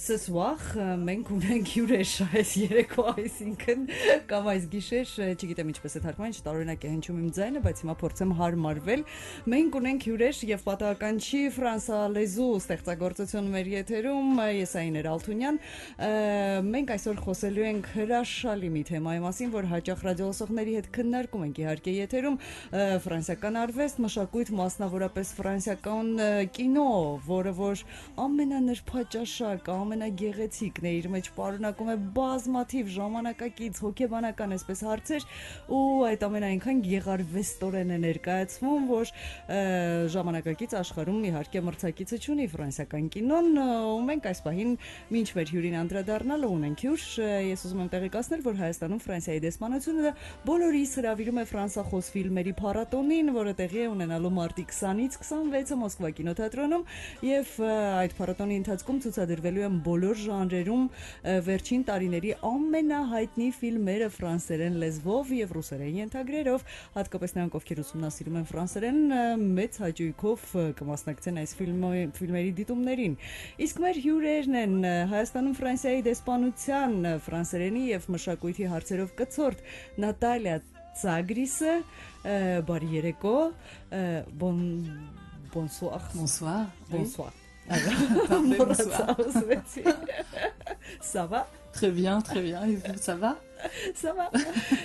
Ce soir, մենք ունենք հյուրեր այս երեկո, այսինքն կամ այս գիշեր, չգիտեմ ինչպես է թարգմանել, չտարօրինակ է հնչում իմ ձայնը, բայց հիմա փորձեմ հարմարվել։ Մենք ունենք հյուրեր եւ պատահական չի ֆրանսալեզու ստեղծագործություն մեր եթերում, Եսայիներ Ալթունյան։ Մենք այսօր խոսելու ենք հրաշալի մի թեմայի մասին, որ հաճախ ռադիոլսողների հետ քննարկում ենք իհարկե եթերում, ֆրանսիական արվեստ, մշակույթ, մասնավորապես ֆրանսիական կինո, որը որ ամենանրբաճաշակ, ամենագեղեցիկն է, իր մեջ պարունակում է բազմաթիվ ժամանակակից, հոգեբանական այսպես հարցեր ու այդ ամենը այնքան գեղարվեստորեն է ներկայացվում, որ ժամանակակից աշխարհում իհարկե մրցակիցը չունի ֆրանսիական կինոն ու մենք այս պահին մինչ մեր հյուրին անդրադառնալը ունենք հյուր, ես ուզում եմ տեղեկացնել, որ Հայաստանում Ֆրանսիայի դեսպանությունը բոլորիս հրավիրում է ֆրանսախոս ֆիլմերի փառատոնին, որը տեղի է ունենալու մարտի 20-ից 26-ը Մոսկվա կինոթատրոնում եւ այդ փառատոնի ընթացքում ցուցադրվելու են բոլոր ժանրերում վերջին տարիների ամենահայտնի ֆիլմերը ֆրանսերեն լեզվով եւ ռուսերեն ենթագրերով, հատկապես նրանք, ովքեր ուսումնասիրում են ֆրանսերեն, մեծ հաճույքով կմասնակցեն այս ֆիլմերի դիտումներին։ Իսկ մեր հյուրերն են Հայաստանում Ֆրանսիայի դեսպանության ֆրանսերենի եւ մշակույթի հարցերով կցորդ Նատալիա Ծագրիսը, բարի երեկո, bonsoir. Bonsoir. Bonsoir. Bonsoir. Ça va? Très bien, très bien. Et vous, ça va? Ça va.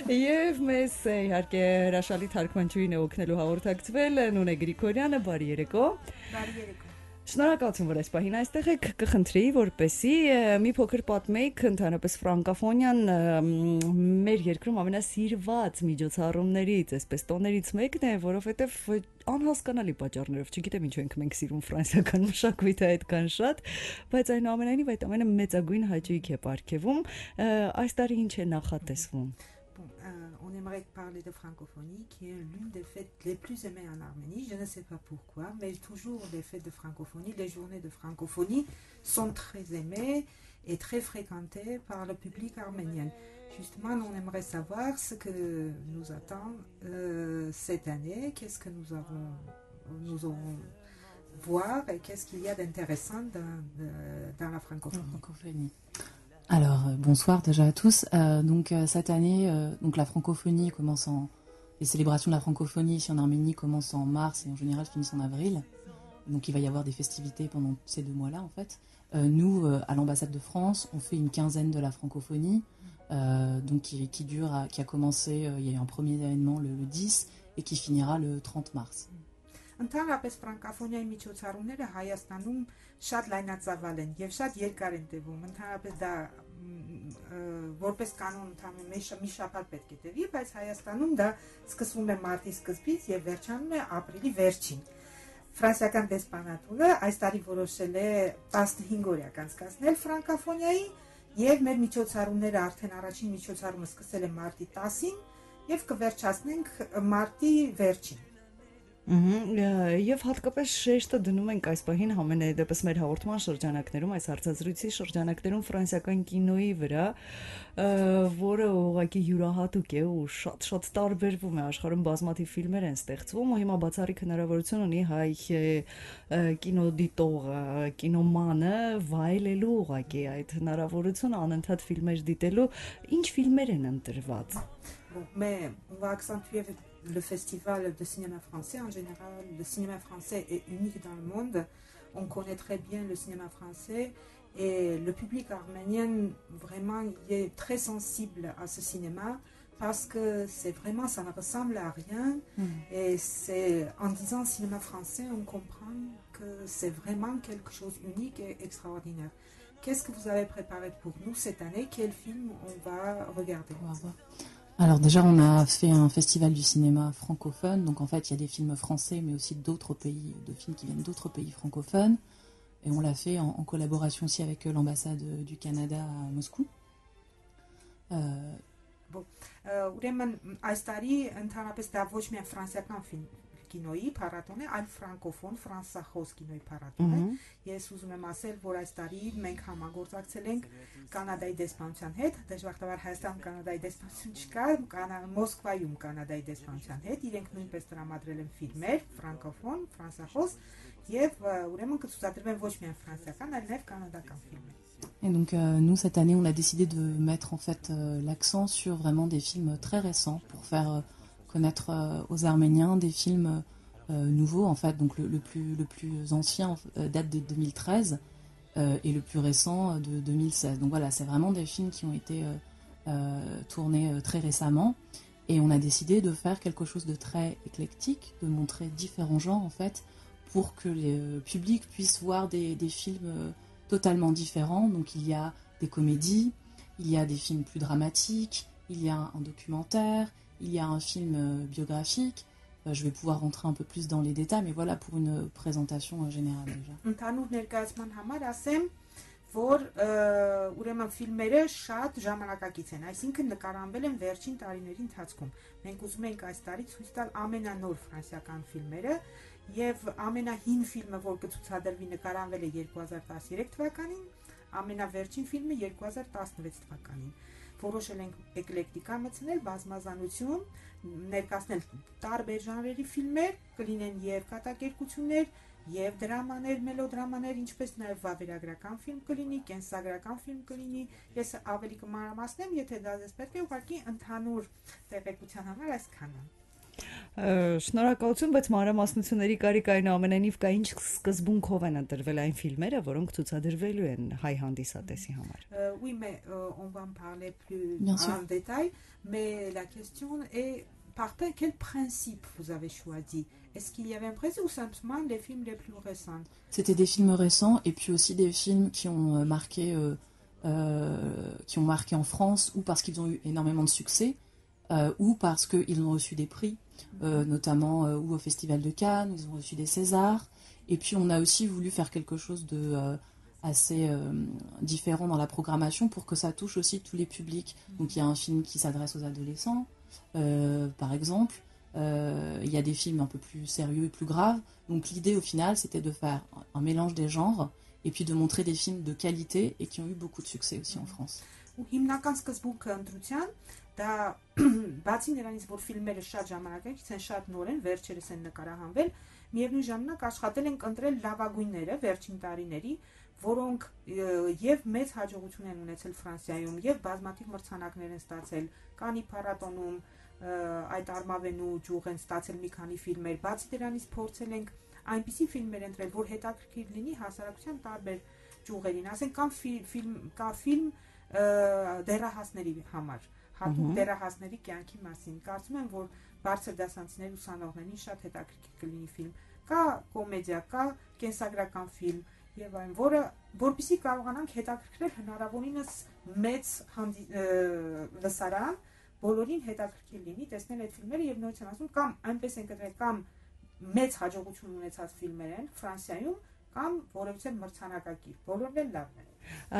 Եվ մեզ իհարկե հրաշալի թարգմանչուհին է օգնելու հաղորդակցվել Նունե Գրիգորյանը, բարի երեկո։ Բարի երեկո։ Շնորհակալություն, որ այս պահին այստեղ եք, կխնդրեի, որպեսի մի փոքր պատմեիք ընդհանրապես ֆրանկոֆոնյան մեր երկրում ամենասիրված միջոցառումներից, այսպես տոներից մեկն է, որովհետև անհասկանալի պատճառներով, չգիտեմ ինչու ենք մենք սիրում ֆրանսիական մշակույթը այդքան շատ, բայց այնուամենայնիվ այդ ամենը մեծագույն հաճույք է պարգևում, այս տարի ինչ է նախատեսվում։ On aimerait parler de francophonie, qui est l'une des fêtes les plus aimées en Arménie. Je ne sais pas pourquoi, mais toujours les fêtes de francophonie, les journées de francophonie sont très aimées et très fréquentées par le public arménien. Justement, on aimerait savoir ce que nous attend cette année, qu'est-ce que nous allons voir et qu'est-ce qu'il y a d'intéressant dans la francophonie. Alors, bonsoir déjà à tous. Cette année, la francophonie commence les célébrations de la francophonie ici en Arménie commencent en mars et en général finissent en avril. Donc il va y avoir des festivités pendant ces 2 mois-là en fait. Nous, à l'ambassade de France, on fait une quinzaine de la francophonie, qui a commencé, il y a eu un premier événement le 10 et qui finira le 30 mars. Ընդհանրապես ֆրանկոֆոնիայի միջոցառումները Հայաստանում շատ լայնածավալ են եւ շատ երկար են տևում։ Ընդհանրապես դա որպես կանոն ընդհանրապես մի շաբաթ պետք է տևի, բայց Հայաստանում դա սկսվում է մարտի սկզբից եւ վերջանում է ապրիլի վերջին։ Ֆրանսիական դեսպանատունը այս տարի որոշել է 15 օրյա կանցկացնել ֆրանկոֆոնիայի եւ մեր միջոցառումները արդեն առաջին միջոցառումը սկսել է մարտի 10-ին եւ կվերջացնենք մարտի վերջին։ Եվ հատկապես շեշտը դնում ենք այս պահին համենայնդեպս մեր հաղորդման շրջանակներում, այս հարցազրույցի շրջանակներում ֆրանսիական կինոյի վրա, որը ուղղակի յուրահատուկ է ու շատ տարբերվում է, աշխարհում բազմաթիվ ֆիլմեր են ստեղծվում ու հիմա բացառիկ հնարավորություն ունի հայ կինոդիտողը, կինոմանը վայելելու ուղղակի այդ հնարավորությունը անընդհատ ֆիլմեր դիտելու, ինչ ֆիլմեր են ընտրված։ Bon, mais on va accentuer le festival de cinéma français. En général, le cinéma français est unique dans le monde. On connaît très bien le cinéma français et le public arménien vraiment il est très sensible à ce cinéma parce que ça ne ressemble à rien. Et c'est en disant cinéma français, on comprend que c'est vraiment quelque chose unique et extraordinaire. Qu'est-ce que vous avez préparé pour nous cette année? Quel film on va regarder? Alors déjà, on a fait un festival du cinéma francophone, donc en fait, il y a des films français, mais aussi d'autres pays, de films qui viennent d'autres pays francophones, et on l'a fait en collaboration aussi avec l'ambassade du Canada à Moscou. Ուրեմն այս տարի ընդհանրապես դա ոչ միայն ֆրանսիական կինոյի փառատոն է, այլ ֆրանկոֆոն, ֆրանսախոս կինոյի փառատոն է։ Ես ուզում եմ ասել, որ այս տարի մենք համագործակցել ենք Կանադայի դեսպանության հետ, դժբախտաբար Հայաստանում Կանադայի դեսպանություն չկա, Մոսկվայում Կանադայի դեսպանության հետ, իրենք նույնպես տրամադրել են ֆիլմեր, ֆրանկոֆոն, ֆրանսախոս եւ ուրեմն կցուցադրվեն ոչ միայն ֆրանսիական, այլ նաեւ կանադական ֆիլմեր։ Et donc nous cette année on a décidé de mettre en fait l'accent sur vraiment des films très récents pour faire connaître aux Arméniens des films nouveaux en fait. Donc le plus ancien date de 2013 et le plus récent de 2016. Donc voilà, c'est vraiment des films qui ont été tournés très récemment. Et on a décidé de faire quelque chose de très éclectique, de montrer différents genres en fait, pour que le public puisse voir des films totalement différents. Donc il y a des comédies, il y a des films plus dramatiques, il y a un documentaire, il y a un film biographique. Je vais pouvoir rentrer un peu plus dans les détails, mais voilà pour une présentation générale déjà. Ընդհանուր ներկայացման համար ասեմ, որ ուրեմն ֆիլմերը շատ ժամանակակից են, այսինքն նկարահանվել են վերջին տարիների ընթացքում։ Մենք ուզում ենք այս տարի ցույց տալ ամենանոր ֆրանսիական ֆիլմերը եւ ամենահին ֆիլմը, որ կցուցադրվի, նկարահանվել է 2013 թվականին, ամենավերջին ֆիլմը 2016 թվականին։ Որոշել ենք էկլեկտիկա մտցնել, բազմազանություն, ներկայացնել տարբեր ժանրերի ֆիլմեր, կլինեն եւ կատակերգություններ, եւ դրամաներ, մելոդրամաներ, ինչպես նաեւ վավերագրական ֆիլմ կլինի, կենսագրական ֆիլմ կլինի։ Ես ավելի կմանրամասնեմ, եթե դա ձեզ պետք է, ուղղակի ընդհանուր տեղեկության համար այսքանը։ Շնորհակալություն, բայց մանրամասնությունների կարիք այնուամենայնիվ կա, ինչ սկզբունքով են ընտրվել այն ֆիլմերը, որոնք ցուցադրվելու են հայ հանդիսատեսի համար։ Oui, mais on va en parler plus en détail, mais la question est par quel principe vous avez choisi? Est-ce qu'il y avait un principe ou simplement les films les plus récents? C'était des films récents et puis aussi des films qui ont marqué en France ou parce qu'ils ont eu énormément de succès ou parce qu'ils ont reçu des prix, notamment ou au Festival de Cannes, ils ont reçu des Césars. Et puis on a aussi voulu faire quelque chose de assez différent dans la programmation pour que ça touche aussi tous les publics. Donc il y a un film qui s'adresse aux adolescents, par exemple. Il y a des films un peu plus sérieux et plus graves. Donc l'idée au final c'était de faire un mélange des genres et puis de montrer des films de qualité et qui ont eu beaucoup de succès aussi en France. Հիմնական սկզբունքը ընտրության դա բացի նրանից որ ֆիլմերը շատ ժամանակակից են, շատ նոր են, վերջերս են նկարահանվել, միևնույն ժամանակ աշխատել են ընտրել լավագույնները վերջին տարիների, որոնք եւ մեծ հաջողություն են ունեցել Ֆրանսիայում եւ բազմաթիվ մրցանակներ են ստացել Կանի փառատոնում, այդ Արմավենու ջուղ են ստացել մի քանի ֆիլմեր։ Բացի դրանից փորձել ենք այնպիսի ֆիլմեր ընտրել, որ հետաքրքիր լինի հասարակության տարբեր ջուղերին, ասենք կամ ֆիլմ դերահասների համար, հատուկ դերահասների կյանքի մասին։ Կարծում եմ, որ բարձր դասանցիների ուսանողներին շատ հետաքրքիր կլինի ֆիլմ, կա կոմեդիա, կա կենսագրական ֆիլմ եւ այն, որպեսզի կարողանանք հետաքրքրել հնարավորինս մեծ լսարան, բոլորին հետաքրքիր լինի տեսնել այդ ֆիլմերը եւ նույնիսկ եմ ասում, կամ այնպես են կտրել, կամ մեծ հաջողություն ունեցած ֆիլմեր են Ֆրանսիայում, կամ որևէ մրցանակակիր, բոլորն էլ լավն են։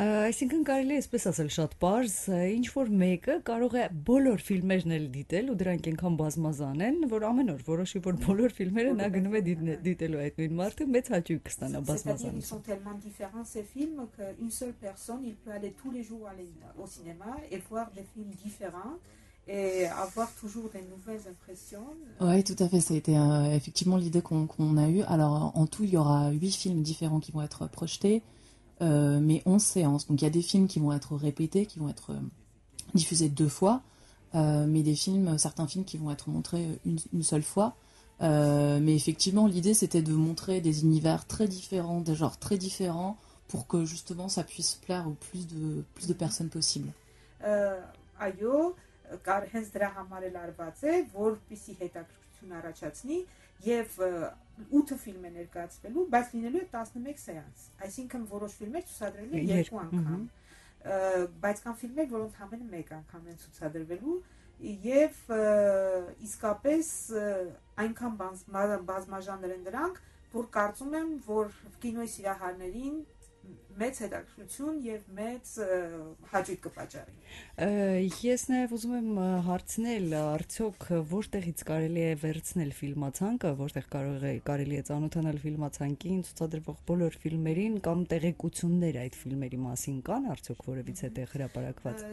Այսինքն կարելի է այսպես ասել շատ པարզ, ինչ որ մեկը կարող է բոլոր ֆիլմերն էլ դիտել ու դրանք այնքան բազմազան են, որ ամեն օր որոշի որ բոլոր ֆիլմերը նա գնում է դիտելու այդ նույն մարդը մեծ հաճույք կստանա բազմազան։ Ils sont tellement différents ces films qu'une seule personne, il peut aller tous les jours au cinéma et voir des films différents. Et avoir toujours des nouvelles impressions. Oui, tout à fait. Ça a été effectivement l'idée qu'on a eue. Alors, en tout, il y aura 8 films différents qui vont être projetés, mais 11 séances. Donc, il y a des films qui vont être répétés, qui vont être diffusés 2 fois, mais certains films qui vont être montrés une seule fois. Mais effectivement, l'idée, c'était de montrer des univers très différents, des genres très différents, pour que justement, ça puisse plaire au plus de personnes possible. Ayo. Կար հենց դրա համար էլ արված է, որպեսզի հետաքրքրություն առաջացնի եւ 8 ֆիլմ է ներկայացվելու, բայց լինելու է 11 սեանս։ Այսինքն որոշ ֆիլմեր ցուցադրելու են 2 անգամ, բայց կան ֆիլմեր, որոնք ամենը 1 անգամ են ցուցադրվելու եւ իսկապես այնքան բազմաժանր են դրանք, որ կարծում եմ, որ կինոյի սիրահարներին մեծ հետաքրքրություն եւ մեծ հաճույք կպատճառի։ Ես նաեւ ուզում եմ հարցնել, արդյոք որտեղից կարելի է վերցնել ֆիլմացանկը, որտեղ կարելի է ծանոթանալ ֆիլմացանկին, ցուցադրվող բոլոր ֆիլմերին կամ տեղեկություններ այդ ֆիլմերի մասին կան արդյոք որևիցե տեղ հրապարակված։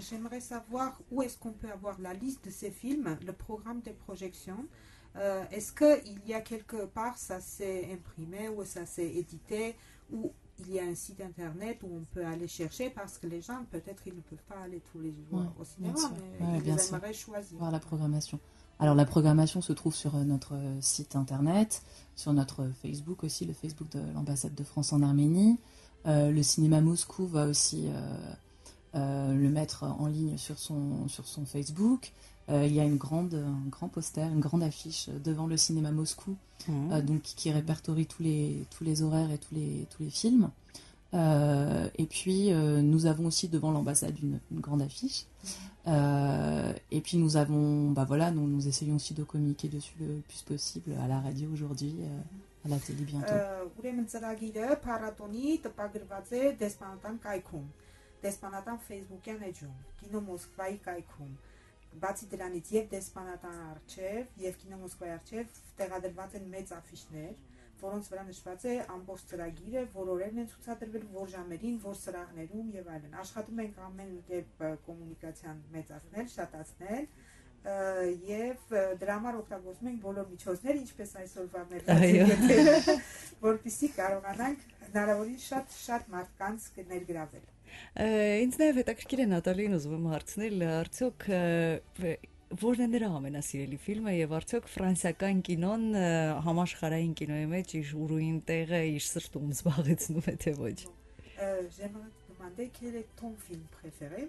J'aimerais savoir où est-ce qu'on peut avoir la liste de ces films, le programme des projections. Est-ce qu'il y a quelque part ça s'est imprimé ou ça s'est édité ou il y a un site internet où on peut aller chercher parce que les gens, peut-être, ils ne peuvent pas aller tous les jours au cinéma, mais ils aimeraient choisir. Voir la programmation. Alors la programmation se trouve sur notre site internet, sur notre Facebook aussi, le Facebook de l'ambassade de France en Arménie. Le cinéma Moscou va aussi le mettre en ligne sur son Facebook. Il y a un grand poster, une grande affiche devant le cinéma Moscou, donc qui répertorie tous les horaires et tous les films. Et puis nous avons aussi devant l'ambassade une grande affiche. Et puis nous avons, nous essayons aussi de communiquer dessus le plus possible à la radio aujourd'hui, à la télé bientôt. Ուրեմն ծրագիրը փառատոնի տպագրված է դեսպանատան կայքում, դեսպանատան Facebook-յան էջում, Կինո Մոսկվայի կայքում։ Բացի դրանից եւ դեսպանատան արչեւ եւ Կինո Մոսկվայի արչեւ տեղադրված են մեծ աֆիշներ, որոնց վրա նշված է ամբողջ ծրագիրը, որ օրերն են ցուցադրվել, որ ժամերին, որ սրահներում եւ այլն։ Աշխատում ենք ամեն կերպ կոմունիկացիան մեծացնել, շատացնել եւ դրա համար օգտագործում ենք բոլոր միջոցներ, ինչպես այսօրվա մեր հանդիպումները, որպեսզի կարողանանք հնարավորին շատ մարդկանց ներգրավել։ Ինձ նաև հետաքրքիր է Նատալին ուզում եմ հարցնել, արդյոք որն է նրա ամենասիրելի ֆիլմը եւ արդյոք ֆրանսիական կինոն համաշխարհային կինոյի մեջ իր ուրույն տեղը, իր սրտում զբաղեցնում է թե ոչ։ J'aimerais te demander quel est ton film préféré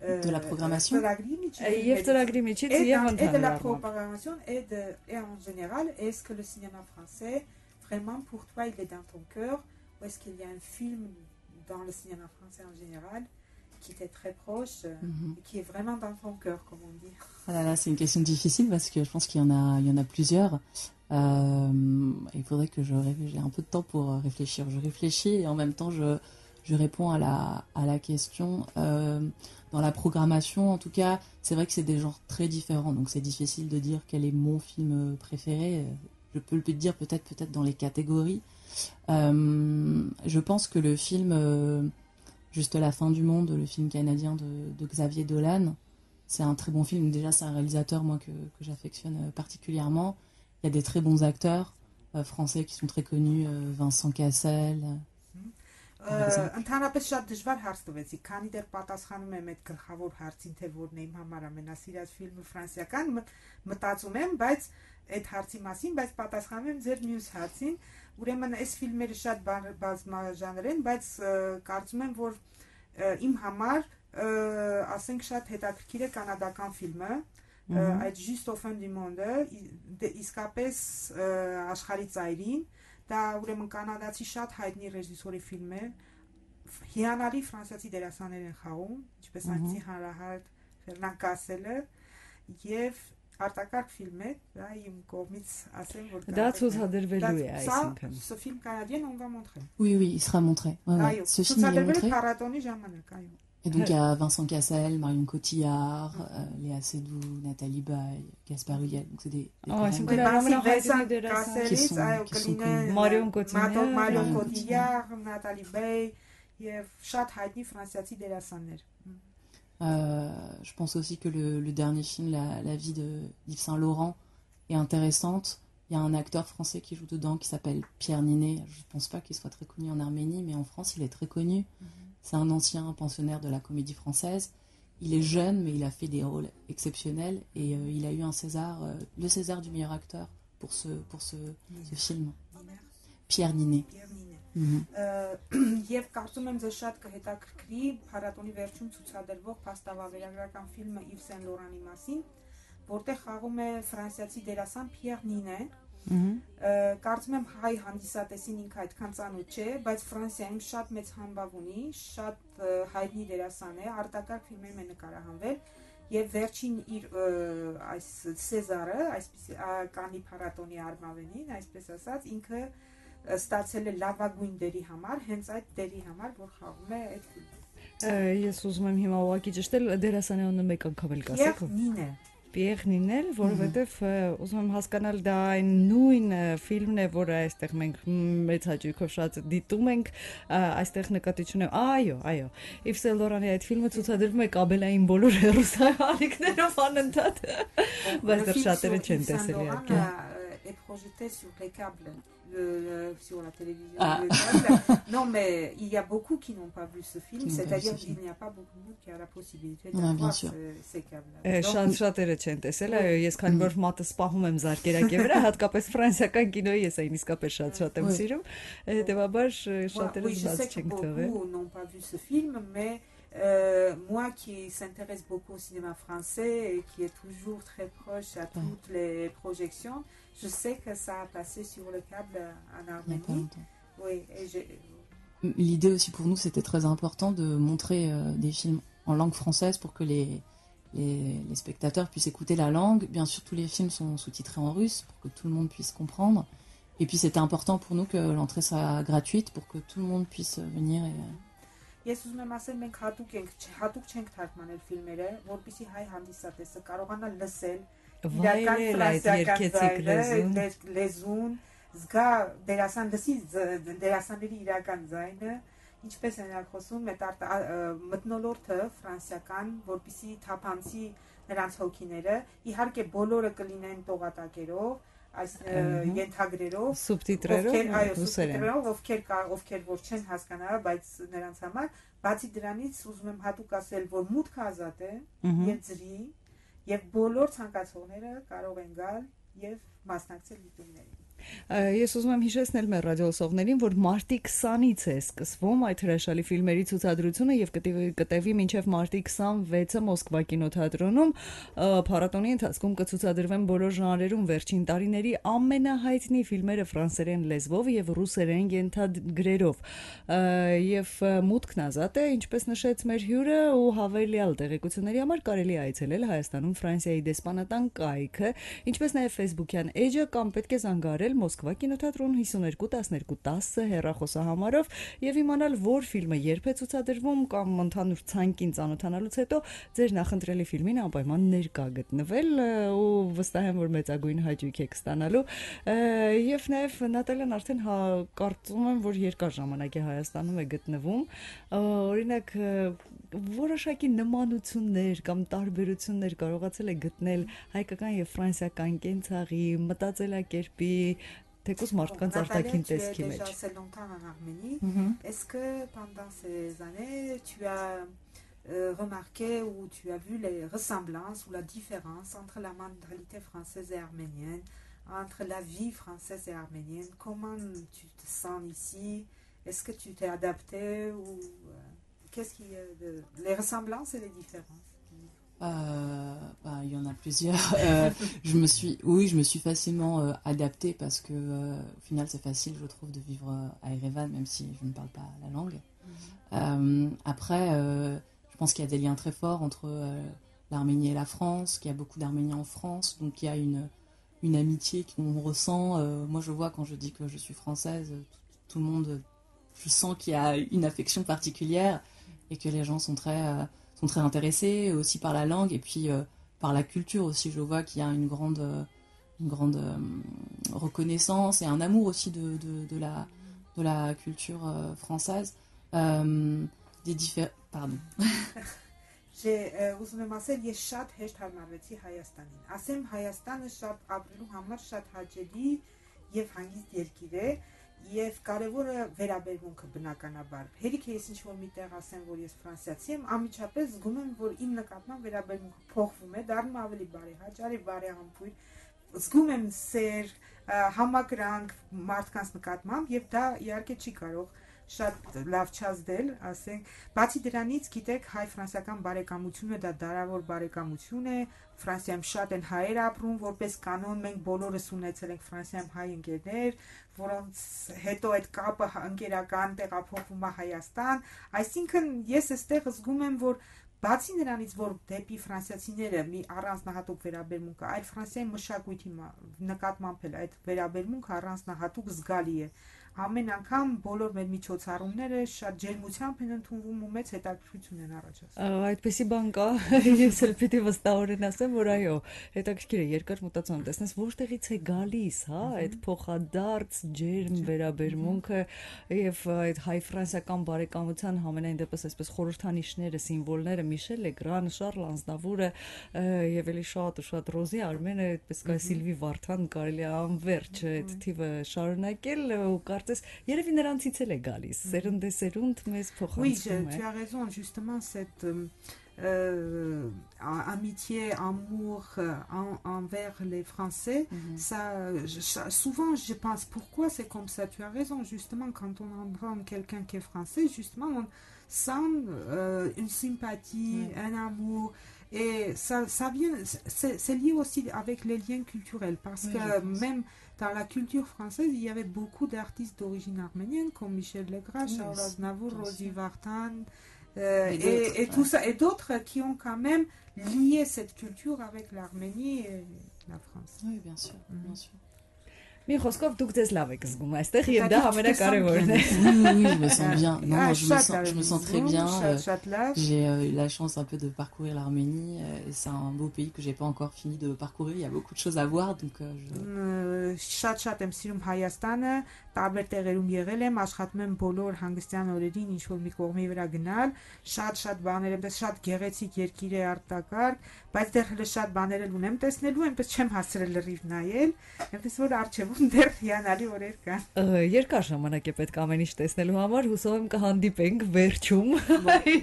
de la programmation et de la programmation et en général, est-ce que le cinéma français, vraiment pour toi, il est dans ton cœur ou est-ce qu'il y a un film dans le cinéma français en général qui t'est très proche et qui est vraiment dans ton cœur, comme on dit? Ah là là, c'est une question difficile parce que je pense qu'il y en a plusieurs. Il faudrait que j'ai un peu de temps pour réfléchir. Je réfléchis et en même temps je réponds à la question. Dans la programmation, en tout cas, c'est vrai que c'est des genres très différents, donc c'est difficile de dire quel est mon film préféré. Je peux le dire peut-être dans les catégories. Je pense que le film Juste la fin du monde, le film canadien de Xavier Dolan, c'est un très bon film. Déjà, c'est un réalisateur moi que j'affectionne particulièrement. Il y a des très bons acteurs français qui sont très connus, Vincent Cassel. Ընդհանրապես շատ դժվար հարց տվեցի, քանի դեռ պատասխանում եմ այդ գլխավոր հարցին, թե որն է իմ համար ամենասիրած ֆիլմը ֆրանսիական, մտածում եմ, բայց այդ հարցի մասին, բայց պատասխանում եմ ձեր մյուս հարցին։ Ուրեմն այս ֆիլմերը շատ բազմաժանր են, բայց կարծում եմ, որ իմ համար, ասենք, շատ հետաքրքիր է կանադական ֆիլմը, այդ Juste au fin du monde-ը, իսկապես աշխարհի ծայրին, դա ուրեմն կանադացի շատ հայտնի ռեժիսորի ֆիլմ է, հիանալի ֆրանսիացի դերասաններ են խաղում, ինչպես այնպիսի հանրահայտ Ֆերնան Կասելը եւ արտակարգ ֆիլմ է, դա իմ կողմից ասեմ, որ դա ցուցադրվելու է այսինքն։ Ce film canadien on va montrer. Oui, il sera montré. Ouais. Ce film est montré. Փառատոնի ժամանակ, այո. Et donc il y a Vincent Cassel, Marion Cotillard, Léa Seydoux, Nathalie Baye, Gaspard Huliel. Donc c'est des qui sont connus. Marion Cotillard, Nathalie Baye, et շատ հայտնի ֆրանսիացի դերասաններ. Je pense aussi que le dernier film, la vie de Yves Saint-Laurent, est intéressante. Il y a un acteur français qui joue dedans qui s'appelle Pierre Ninet. Je ne pense pas qu'il soit très connu en Arménie, mais en France, il est très connu. C'est un ancien pensionnaire de la Comédie Française. Il est jeune, mais il a fait des rôles exceptionnels. Et il a eu un César, le César du meilleur acteur pour ce film. Pierre Ninet. Եվ կարծում եմ ձեզ շատ կհետաքրքրի փառատոնի վերջում ցուցադրվող փաստավավերագրական ֆիլմը Իվ Սեն Լորանի մասին, որտեղ խաղում է ֆրանսիացի դերասան Պիեր Նինեն։ Կարծում եմ հայ հանդիսատեսին ինքը այդքան ծանոթ չէ, բայց Ֆրանսիայում շատ մեծ համբավ ունի, շատ հայտնի դերասան է, արտակարգ ֆիլմերում է նկարահանվել եւ վերջին իր այս Սեզարը, այսպես Կաննի փառատոնի արմավենին, այսպես ասած, ինքը ստացել է լավագույն դերի համար, հենց այդ դերի համար, որ խաղում է այդ ֆիլմը։ Ես ուզում եմ հիմա ուղղակի ճշտել դերասանի անունը մեկ անգամ էլ կասեք։ Պիեր Նինեն, որովհետև ուզում եմ հասկանալ դա այն նույն ֆիլմն է, որը այստեղ մենք մեծ հաճույքով շատ դիտում ենք, այստեղ նկատի ունեմ։ Այո։ Իվ Սեն Լորանի այդ ֆիլմը ցուցադրվում է կաբելային բոլոր հեռուստաալիքներով անընդհատ, բայց դեռ շատերը չեն տեսել իհարկե։ projeté sur les câbles, sur la télévision. Le câble. Non, mais il y a beaucoup qui n'ont pas vu ce film, c'est-à-dire qu'il n'y a pas beaucoup de monde qui a la possibilité de voir ces câbles. Շատ-շատերը չեն տեսել, ես քանի որ մատը սպահում եմ զարկերակի վրա, հատկապես ֆրանսիական կինոյի ես այն իսկապես շատ եմ սիրում, հետևաբար շատերը զգաց չենք թողել։ Beaucoup n'ont pas vu ce film, mais moi qui s'intéresse beaucoup au cinéma français et qui est toujours très proche à toutes les projections, je sais que ça a passé sur le câble en Arménie. Oui, l'idée aussi pour nous, c'était très important de montrer des films en langue française pour que les spectateurs puissent écouter la langue. Bien sûr, tous les films sont sous-titrés en russe pour que tout le monde puisse comprendre. Et puis c'était important pour nous que l'entrée soit gratuite pour que tout le monde puisse venir et... Ես ուզում եմ ասել, մենք հատուկ չենք թարգմանել ֆիլմերը, որպեսզի հայ հանդիսատեսը կարողանա լսել իրական լեզուն, զգա դերասան լսի դերասանների իրական ձայնը, ինչպես են խոսում մթնոլորտը ֆրանսիական, որպեսզի թափանցի նրանց հոգիները, իհարկե բոլորը կլինեն տողատակերով, այս ենթագրերով, սուբտիտրերով, ովքեր որ չեն հասկանա, բայց նրանց համար, բացի դրանից ուզում եմ հատուկ ասել, որ մուտքը ազատ է եւ ծրի եւ բոլոր ցանկացողները կարող են գալ եւ մասնակցել դիտումներին։ Ես ուզում եմ հիշեցնել մեր ռադիոլսողներին, որ մարտի 20-ից է սկսվում այդ հրաշալի ֆիլմերի ցուցադրությունը եւ կտևի մինչեւ մարտի 26-ը Մոսկվա կինոթատրոնում։ Փառատոնի ընթացքում կցուցադրվեն բոլոր ժանրերում վերջին տարիների ամենահայտնի ֆիլմերը ֆրանսերեն լեզվով եւ ռուսերեն ենթագրերով։ Եվ մուտքն ազատ է, ինչպես նշեց մեր հյուրը, ու հավելյալ տեղեկությունների համար կարելի է այցելել Հայաստանում Ֆրանսիայի դեսպանատան կայքը, ինչպես նաեւ Facebook-յան էջը կամ պետք է զանգահարել Մոսկվա կինոթատրոն 521210 հեռախոսահամարով եւ իմանալ, որ ֆիլմը երբ է ցուցադրվում կամ ընդհանուր ցանկին ծանոթանալուց հետո ձեր նախընտրելի ֆիլմին անպայման ներկա գտնվել ու վստահ եմ, որ մեծագույն հաճույք եք ստանալու եւ նաեւ Նատալյան արդեն կարծում եմ, որ երկար ժամանակ է Հայաստանում է գտնվում, օրինակ որոշակի նմանություններ կամ տարբերություններ կարողացել է գտնել հայկական եւ ֆրանսիական կենցաղի, մտածելակերպի, թեկուզ մարդկանց արտաքին տեսքի մեջ։ J'ai longtemps en Arménie. Est-ce que pendant ces années, tu as remarqué ou tu as vu les ressemblances ou la différence entre la mentalité française et arménienne, entre la vie française et arménienne? Comment tu te sens ici? Est-ce que tu t'es adapté ou qu'est-ce qui les ressemblances et les différences? Il y en a plusieurs. Je me suis facilement adaptée parce que au final c'est facile, je trouve, de vivre à Erevan, même si je ne parle pas la langue. Après, je pense qu'il y a des liens très forts entre l'Arménie et la France, qu'il y a beaucoup d'Arméniens en France, donc il y a une amitié qu'on ressent. Moi, je vois quand je dis que je suis française, tout le monde, je sens qu'il y a une affection particulière et que les gens sont très intéressés aussi par la langue et puis par la culture aussi. Je vois qu'il y a une grande reconnaissance et un amour aussi de la culture française. Pardon. Ուզում եմ ասել, ես շատ հեշտ հարմարվեցի Հայաստանին։ Ասեմ, Հայաստանը շատ ապրելու համար շատ հաճելի եւ հանգիստ երկիր է եւ կարեւորը վերաբերմունքը բնականաբար։ Հերիք է ես ինչ-որ միտեղ ասեմ, որ ես ֆրանսիացի եմ, անմիջապես զգում եմ, որ իմ նկատմամբ վերաբերմունքը փոխվում է, դառնում ավելի բարեհաճարի, բարեհամբույր։ Զգում եմ սեր, համակրանք մարդկանց նկատմամբ եւ դա իհարկե չի կարող շատ լավ չազդել, ասենք, բացի դրանից, գիտեք, հայ-ֆրանսիական բարեկամությունը դա դարավոր բարեկամություն է, Ֆրանսիայում շատ են հայեր ապրում, որպես կանոն մենք բոլորս ունեցել ենք Ֆրանսիայում հայ ընկերներ, որոնց հետո այդ կապը ընկերական տեղափոխվում է Հայաստան, այսինքն ես այստեղ զգում եմ, որ բացի նրանից, որ դեպի ֆրանսիացիները մի առանձնահատուկ վերաբերմունք, այլ Ֆրանսիայի մշակույթի նկատմամբ էլ այդ վերաբերմունքը առանձնահատուկ զգալի է։ ամեն անգամ բոլոր մեր միջոցառումները շատ ջերմությամբ են ընդունվում ու մեծ հետաքրքրություն են առաջացնում։ Այդպեսի բան կա, ես էլ պիտի վստահորեն ասեմ, որ այո, հետաքրքիր է երկար մտածում տեսնես որտեղից է գալիս, հա, այդ փոխադարձ ջերմ վերաբերմունքը եւ այդ հայ-ֆրանսիական բարեկամության համենայն դեպս այսպես խորհրդանիշները, սիմվոլները Միշել Լեգրան, Շարլ Անզնավուրը եւ էլի շատ ու շատ Ռոզի Արմենը, այդպես կա Սիլվի Վարդան կարելի է անverջ այդ թիվը շարունակել ու կարծես երևի նրանցից էլ է գալիս սերնդեսերունդ մեզ փոխանցում է Oui, tu as raison, justement cette amitié, amour envers les Français, souvent je pense pourquoi c'est comme ça. Tu as raison, justement, quand on entend quelqu'un qui est français, justement, on sent une sympathie, un amour. Et ça vient, c'est lié aussi avec les liens culturels, parce que même dans la culture française, il y avait beaucoup d'artistes d'origine arménienne, comme Michel Legrand, Charles Aznavour, Rosie Vartan, et tout ça, et d'autres qui ont quand même lié cette culture avec l'Arménie et la France. Oui, bien sûr, bien sûr. Մի խոսքով դուք ձեզ լավ եք զգում այստեղ եւ դա ամենակարևորն է։ Oui, je me sens bien. Non, je me sens très bien. J'ai eu la chance un peu de parcourir l'Arménie. C'est un beau pays que j'ai pas encore fini de parcourir. Il y a beaucoup de choses à voir, donc շատ եմ սիրում Հայաստանը, տարբեր տեղերում եղել եմ, աշխատում եմ բոլոր հանգստյան օրերին ինչ որ մի կողմի վրա գնալ, շատ բաներ եմ, շատ գեղեցիկ երկիր է արտակարգ, բայց դեռ հենց շատ բաներ էլ ունեմ տեսնելու, այնպես չեմ հասցրել լրիվ նայել, այնպես որ արժևում դեռ հիանալի օրեր կան։ Երկար ժամանակ է պետք ամեն ինչ տեսնելու համար, հուսով եմ կհանդիպենք վերջում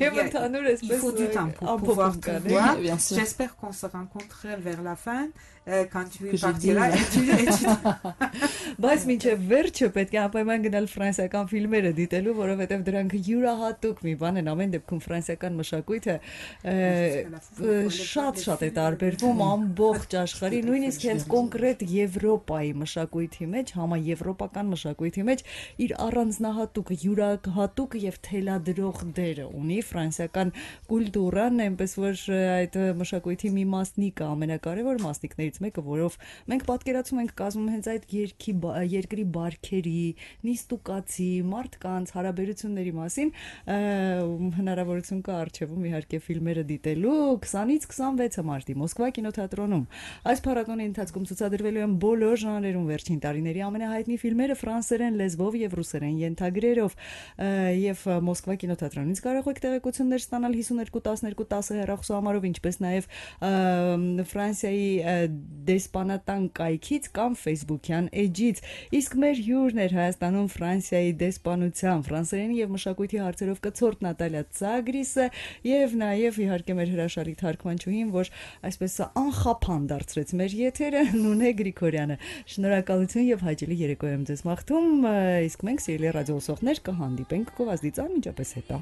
եւ ընդհանուր այսպես Il faut du temps pour pouvoir tout voir. J'espère qu'on se rencontrerait vers la fin quand tu partiras. Բայց մինչև վերջը պետք է անպայման գնալ ֆրանսիական ֆիլմերը դիտելու, որովհետև դրանք յուրահատուկ մի բան են, ամեն դեպքում ֆրանսիական մշակույթը շատ է տարբերվում ամբողջ աշխարհի, նույնիսկ հենց կոնկրետ Եվրոպայի մշակույթի մեջ, համաեվրոպական մշակույթի մեջ իր առանձնահատուկ, յուրահատուկ եւ թելադրող դերը ունի ֆրանսիական կուլտուրան, այնպես որ այդ մշակույթի մի մասնիկը, ամենակարևոր մասնիկներից մեկը, որով մենք պատկերացում ենք կազմում հենց այդ երկրի բարքերի, նիստուկացի, մարդկանց հարաբերությունների մասին հնարավորություն կա առջևում իհարկե ֆիլմերը դիտելու 20-ից 26 մարտի Մոսկվա կինոթատրոնում։ Այս փառատոնի ընթացքում ցուցադրվելու են բոլոր ժանրերում վերջին տարիների ամենահայտնի ֆիլմերը ֆրանսերեն լեզվով եւ ռուսերեն ենթագրերով եւ Մոսկվա կինոթատրոնից կարող եք տեղեկություններ ստանալ 521210 հեռախոսահամարով, ինչպես նաեւ Ֆրանսիայի դեսպանատան կայքից կամ Facebook-յան էջից։ Իսկ մեր հյուրն էր Հայաստանում Ֆրանսիայի դեսպանության ֆրանսերենի եւ մշակույթի հարցերով կցորդ Նատալիա Ծագրիսը եւ նաեւ իհարկե մեր հրաշալի թարգմանչուհին, որ այսպես անխափան դարձրեց մեր եթերը, Նունե Գրիգորյանը։ Շնորհակալություն եւ հաճելի երեկո եմ ձեզ մաղթում, իսկ մենք սիրելի ռադիոլսողներ կհանդիպենք գովազդից անմիջապես հետո։